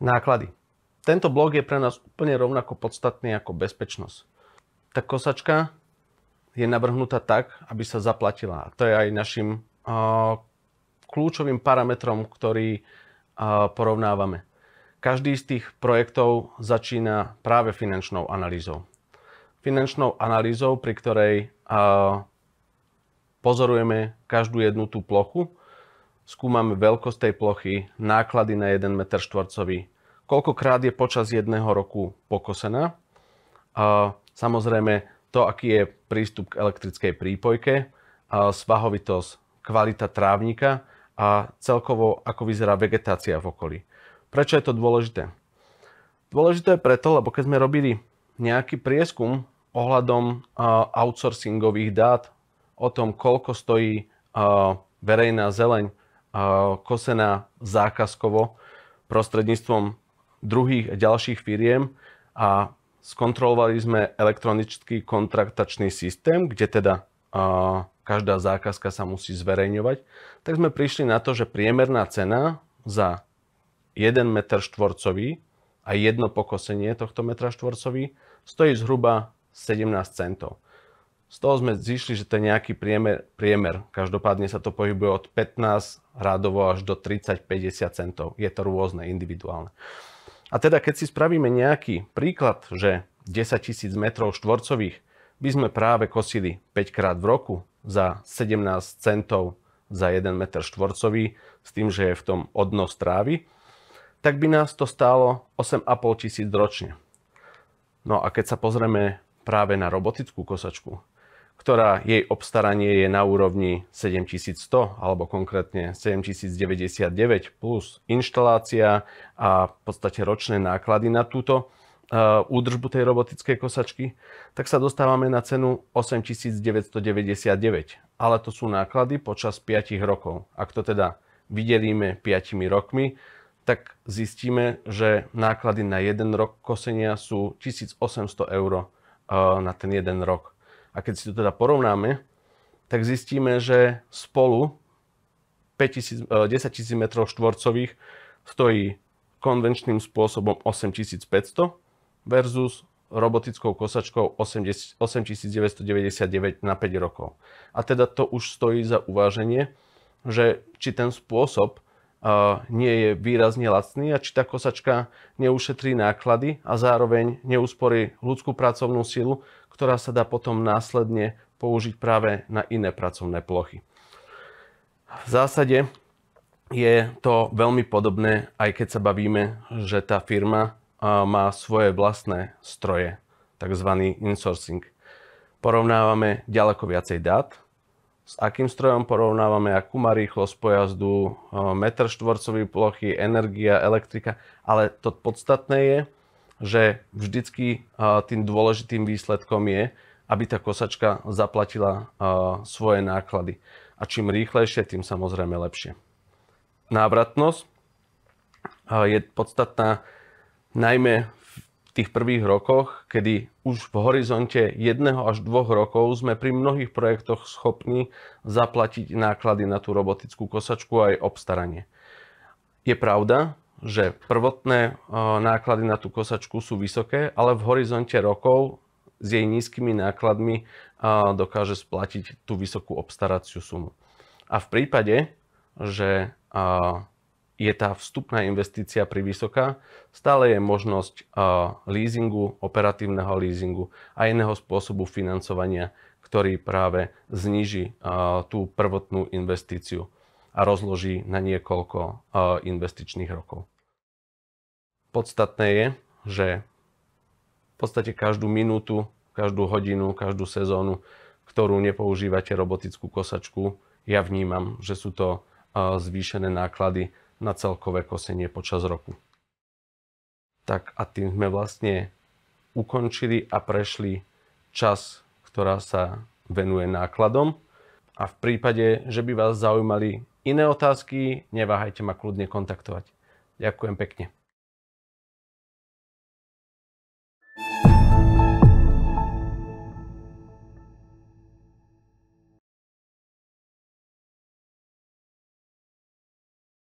Náklady. Tento blok je pre nás úplne rovnako podstatný ako bezpečnosť. Tá kosačka je navrhnutá tak, aby sa zaplatila. A to je aj našim kľúčovým parametrom, ktorý porovnávame. Každý z tých projektov začína práve finančnou analýzou. Finančnou analýzou, pri ktorej pozorujeme každú jednu tú plochu, skúmame veľkosť tej plochy, náklady na 1 m štvorcový, koľkokrát je počas jedného roku pokosená. Samozrejme to, aký je prístup k elektrickej prípojke, svahovitosť, kvalita trávnika a celkovo ako vyzerá vegetácia v okolí. Prečo je to dôležité? Dôležité je preto, lebo keď sme robili nejaký prieskum ohľadom outsourcingových dát o tom, koľko stojí verejná zeleň kosená zákazkovo prostredníctvom druhých ďalších firiem a skontrolovali sme elektronický kontraktačný systém, kde teda každá zákazka sa musí zverejňovať, tak sme prišli na to, že priemerná cena za 1 m štvorcový a jedno pokosenie tohto metra štvorcový stojí zhruba 17 centov. Z toho sme zišli, že to je nejaký priemer. Každopádne sa to pohybuje od 15 rádovo až do 30-50 centov. Je to rôzne, individuálne. A teda keď si spravíme nejaký príklad, že 10 000 metrov štvorcových by sme práve kosili 5 krát v roku za 17 centov za 1 meter štvorcový, s tým, že je v tom odnos trávy, tak by nás to stálo 8 500 ročne. No a keď sa pozrieme práve na robotickú kosačku, ktorá jej obstaranie je na úrovni 7100 alebo konkrétne 7099 plus inštalácia a v podstate ročné náklady na túto údržbu tej robotickej kosačky, tak sa dostávame na cenu 8999. Ale to sú náklady počas 5 rokov. Ak to teda vydelíme 5 rokmi, tak zistíme, že náklady na 1 rok kosenia sú 1800 eur na ten 1 rok. A keď si to teda porovnáme, tak zistíme, že spolu 10 000 metrov štvorcových stojí konvenčným spôsobom 8500 versus robotickou kosačkou 8999 na 5 rokov. A teda to už stojí za uváženie, že či ten spôsob nie je výrazne lacný a či tá kosačka neušetrí náklady a zároveň neusporí ľudskú pracovnú silu, ktorá sa dá potom následne použiť práve na iné pracovné plochy. V zásade je to veľmi podobné, aj keď sa bavíme, že tá firma má svoje vlastné stroje, tzv. Insourcing. Porovnávame ďaleko viacej dát, s akým strojom porovnávame, akú má rýchlosť pojazdu, meter štvorcový plochy, energia, elektrika, ale to podstatné je, že vždycky tým dôležitým výsledkom je, aby tá kosačka zaplatila svoje náklady. A čím rýchlejšie, tým samozrejme lepšie. Návratnosť je podstatná najmä v tých prvých rokoch, kedy už v horizonte 1 až 2 rokov sme pri mnohých projektoch schopní zaplatiť náklady na tú robotickú kosačku a aj obstaranie. Je pravda, že prvotné náklady na tú kosačku sú vysoké, ale v horizonte rokov s jej nízkymi nákladmi dokáže splatiť tú vysokú obstaraciu sumu. A v prípade, že je tá vstupná investícia privysoká, stále je možnosť leasingu, operatívneho leasingu a iného spôsobu financovania, ktorý práve zníži tú prvotnú investíciu a rozloží na niekoľko investičných rokov. Podstatné je, že v podstate každú minútu, každú hodinu, každú sezónu, ktorú nepoužívate robotickú kosačku, ja vnímam, že sú to zvýšené náklady na celkové kosenie počas roku. Tak a tým sme vlastne ukončili a prešli čas, ktorá sa venuje nákladom. A v prípade, že by vás zaujímali iné otázky, neváhajte ma kľudne kontaktovať. Ďakujem pekne.